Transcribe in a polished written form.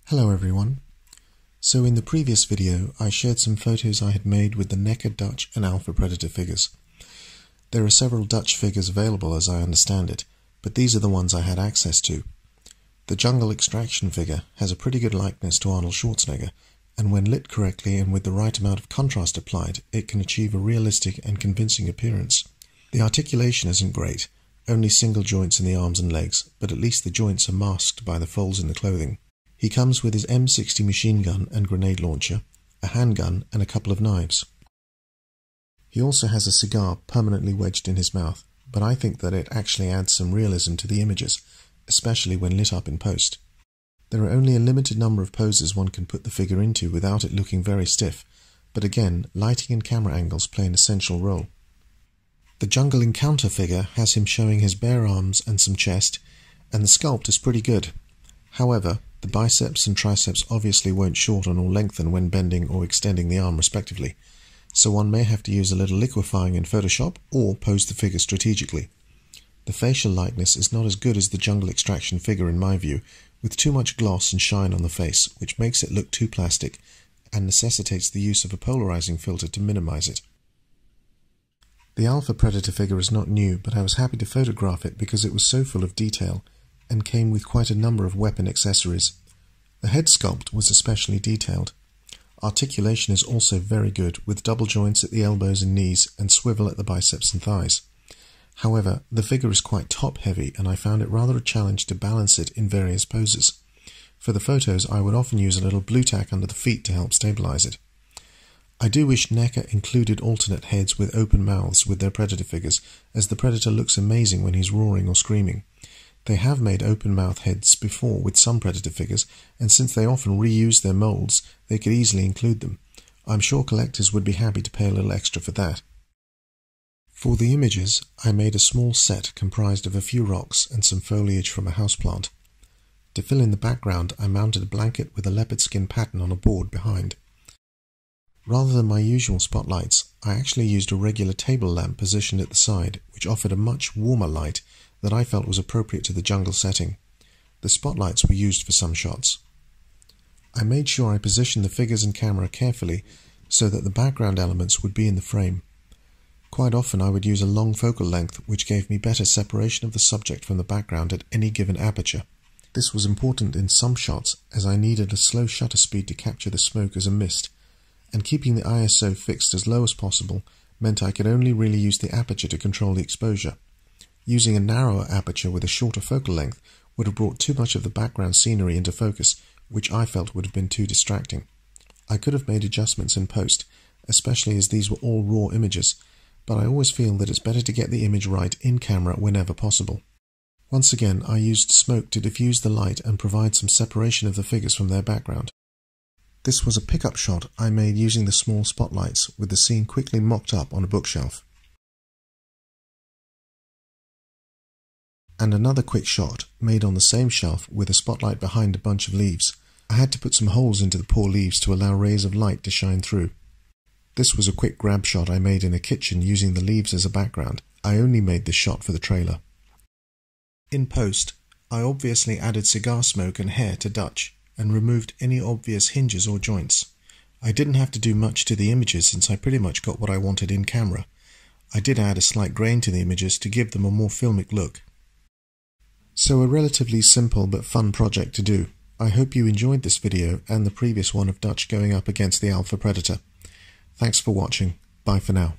Hello everyone. So in the previous video I shared some photos I had made with the Neca Dutch and Alpha Predator figures. There are several Dutch figures available as I understand it, but these are the ones I had access to. The Jungle Extraction figure has a pretty good likeness to Arnold Schwarzenegger, and when lit correctly and with the right amount of contrast applied, it can achieve a realistic and convincing appearance. The articulation isn't great, only single joints in the arms and legs, but at least the joints are masked by the folds in the clothing. He comes with his M60 machine gun and grenade launcher, a handgun and a couple of knives. He also has a cigar permanently wedged in his mouth, but I think that it actually adds some realism to the images, especially when lit up in post. There are only a limited number of poses one can put the figure into without it looking very stiff, but again, lighting and camera angles play an essential role. The Jungle Encounter figure has him showing his bare arms and some chest, and the sculpt is pretty good. However, the biceps and triceps obviously won't shorten or lengthen when bending or extending the arm respectively, so one may have to use a little liquefying in Photoshop or pose the figure strategically. The facial likeness is not as good as the Jungle Extraction figure in my view, with too much gloss and shine on the face, which makes it look too plastic and necessitates the use of a polarizing filter to minimize it. The Alpha Predator figure is not new, but I was happy to photograph it because it was so full of detail and came with quite a number of weapon accessories. The head sculpt was especially detailed. Articulation is also very good, with double joints at the elbows and knees and swivel at the biceps and thighs. However, the figure is quite top-heavy and I found it rather a challenge to balance it in various poses. For the photos, I would often use a little blue tack under the feet to help stabilize it. I do wish Neca included alternate heads with open mouths with their Predator figures, as the Predator looks amazing when he's roaring or screaming. They have made open-mouth heads before with some Predator figures, and since they often reuse their molds, they could easily include them. I'm sure collectors would be happy to pay a little extra for that. For the images, I made a small set comprised of a few rocks and some foliage from a houseplant. To fill in the background, I mounted a blanket with a leopard skin pattern on a board behind. Rather than my usual spotlights, I actually used a regular table lamp positioned at the side, which offered a much warmer light that I felt was appropriate to the jungle setting. The spotlights were used for some shots. I made sure I positioned the figures and camera carefully so that the background elements would be in the frame. Quite often I would use a long focal length, which gave me better separation of the subject from the background at any given aperture. This was important in some shots, as I needed a slow shutter speed to capture the smoke as a mist, and keeping the ISO fixed as low as possible meant I could only really use the aperture to control the exposure. Using a narrower aperture with a shorter focal length would have brought too much of the background scenery into focus, which I felt would have been too distracting. I could have made adjustments in post, especially as these were all raw images, but I always feel that it's better to get the image right in camera whenever possible. Once again, I used smoke to diffuse the light and provide some separation of the figures from their background. This was a pickup shot I made using the small spotlights, with the scene quickly mocked up on a bookshelf. And another quick shot made on the same shelf with a spotlight behind a bunch of leaves. I had to put some holes into the poor leaves to allow rays of light to shine through. This was a quick grab shot I made in a kitchen using the leaves as a background. I only made this shot for the trailer. In post, I obviously added cigar smoke and hair to Dutch and removed any obvious hinges or joints. I didn't have to do much to the images since I pretty much got what I wanted in camera. I did add a slight grain to the images to give them a more filmic look. So a relatively simple but fun project to do. I hope you enjoyed this video and the previous one of Dutch going up against the Alpha Predator. Thanks for watching. Bye for now.